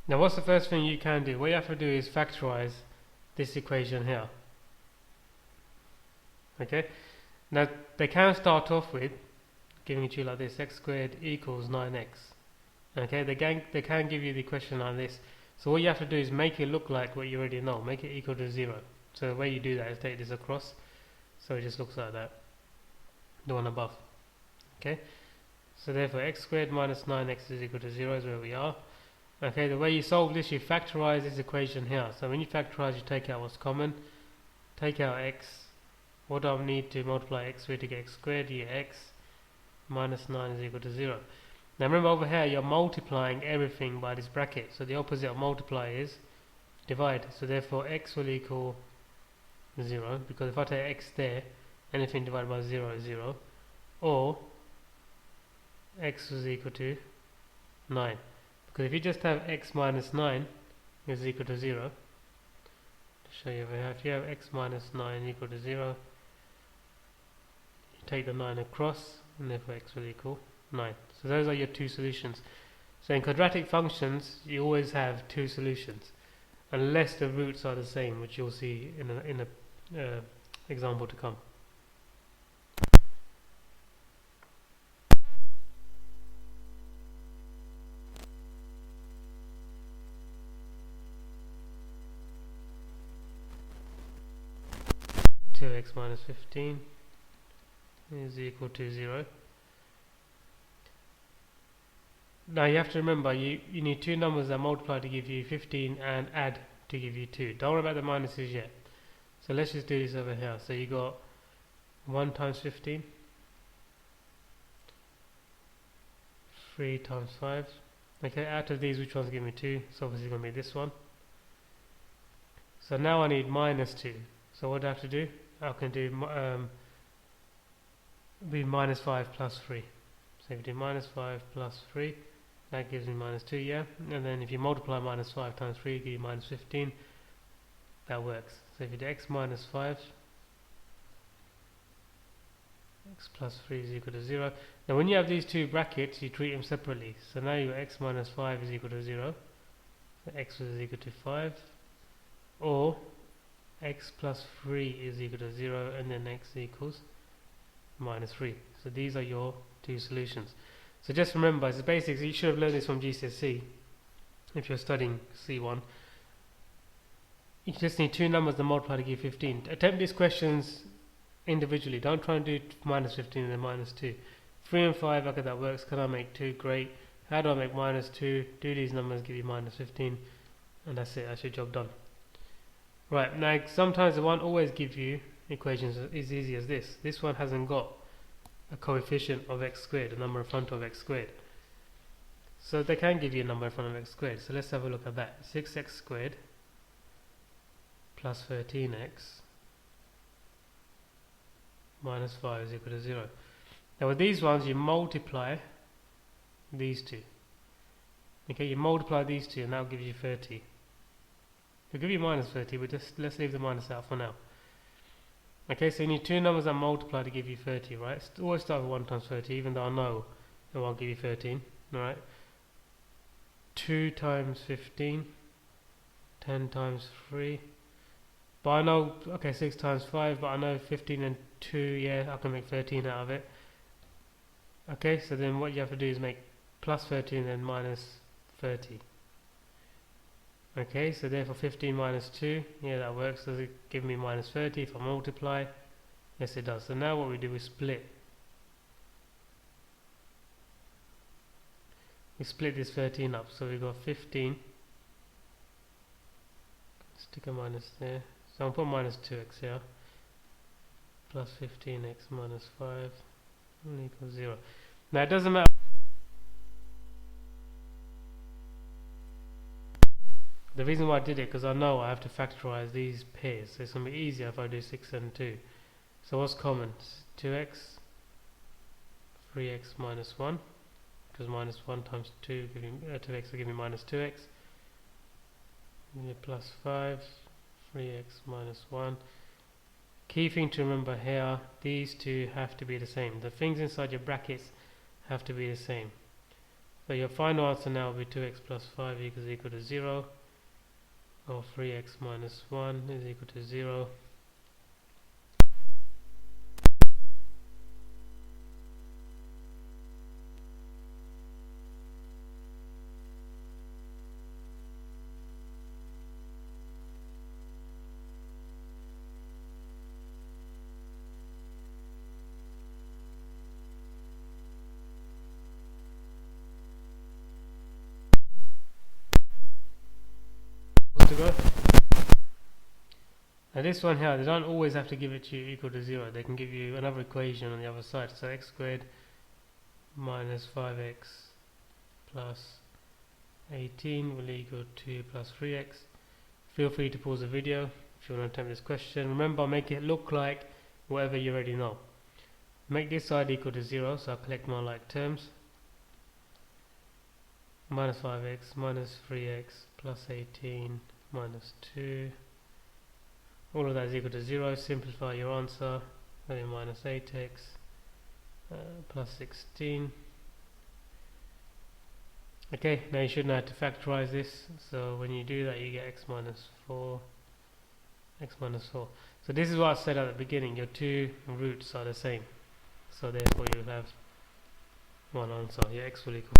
Now what's the first thing you can do? What you have to do is factorize this equation here. Okay, now they can start off with giving it to you like this: x squared equals 9x. Okay, they can give you the question like this. So what you have to do is make it look like what you already know, make it equal to 0. So the way you do that is take this across, so it just looks like that, the one above. Okay, so therefore x squared minus 9x is equal to 0 is where we are. Okay, the way you solve this, you factorize this equation here. So when you factorize, you take out what's common, take out x. What do I need to multiply x with to get x squared? You get x minus 9 is equal to 0. Now remember, over here you're multiplying everything by this bracket, so the opposite of multiply is divide. So therefore x will equal 0, because if I take x there, anything divided by 0 is 0, or x is equal to 9. Because if you just have x minus 9 is equal to 0, to show you over here, if you have x minus 9 equal to 0, you take the 9 across, and therefore x will equal 9. So those are your two solutions. So in quadratic functions, you always have two solutions, unless the roots are the same, which you'll see in a example to come. X minus 15 is equal to 0. Now you have to remember, you need two numbers that multiply to give you 15 and add to give you 2. Don't worry about the minuses yet. So let's just do this over here. So you got 1 times 15, 3 times 5. Okay, out of these, which one's give me 2? It's obviously going to be this one. So now I need minus 2. So what do I have to do? I can do be minus 5 plus 3. So if you do minus 5 plus 3, that gives me minus 2, yeah? And then if you multiply minus 5 times 3, it gives you minus 15. That works. So if you do x minus 5, x plus 3 is equal to 0. Now when you have these two brackets, you treat them separately. So now your x minus 5 is equal to 0. So x is equal to 5. Or x plus 3 is equal to 0, and then x equals minus 3. So these are your two solutions. So just remember, it's basics. You should have learned this from GCSE if you're studying C1. You just need two numbers to multiply to give 15. Attempt these questions individually. Don't try and do minus 15 and then minus 2. 3 and 5, okay, that works. Can I make 2? Great. How do I make minus 2? Do these numbers, give you minus 15, and that's it. That's your job done. Right, now sometimes it won't always give you equations as easy as this. This one hasn't got a coefficient of x squared, a number in front of x squared. So they can give you a number in front of x squared. So let's have a look at that. 6x squared plus 13x minus 5 is equal to 0. Now with these ones, you multiply these two. Okay, you multiply these two, and that will give you 30. It'll give you minus 30, but just let's leave the minus out for now. Okay, so you need two numbers that multiply to give you 30, right? Always start with 1 times 30, even though I know it won't give you 13, right? 2 times 15, 10 times 3. But I know, okay, 6 times 5, but I know 15 and 2, yeah, I can make 13 out of it. Okay, so then what you have to do is make plus 13 and then minus 30. Okay, so therefore 15 minus 2, yeah, that works. Does it give me minus 30 if I multiply? Yes, it does. So now what we do is split. We split this 13 up, so we've got 15. Stick a minus there. So I'll put minus 2x here. Plus 15x minus 5 will equal 0. Now it doesn't matter. The reason why I did it, because I know I have to factorize these pairs, so it's going to be easier if I do 6 and 2. So what's common? 2x, 3x minus 1, because minus 1 times 2, 2x will give me minus 2x. Plus 5, 3x minus 1. Key thing to remember here, these two have to be the same. The things inside your brackets have to be the same. So your final answer now will be 2x plus 5 equal to 0, or 3x minus 1 is equal to 0. To go. Now this one here, they don't always have to give it to you equal to 0. They can give you another equation on the other side. So x squared minus 5x plus 18 will equal to plus 3x. Feel free to pause the video if you want to attempt this question. Remember, make it look like whatever you already know. Make this side equal to 0, so I'll collect my like terms. Minus 5x minus 3x plus 18 minus 2. All of that is equal to 0. Simplify your answer. Then minus 8x plus 16. Okay, now you should know how to factorize this. So when you do that, you get x minus 4. X minus 4. So this is what I said at the beginning. Your two roots are the same. So therefore you will have one answer. Your x will equal.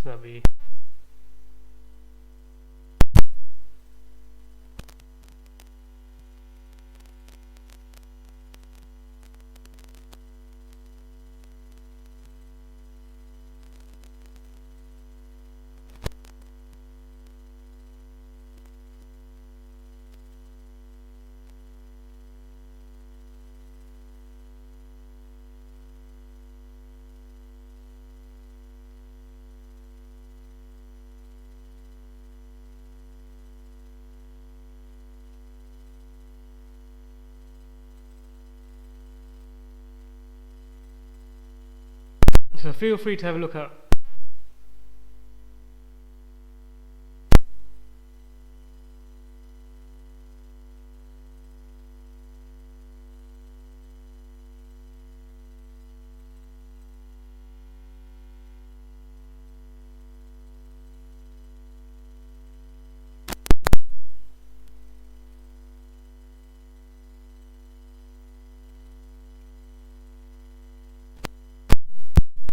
So that'll be so feel free to have a look at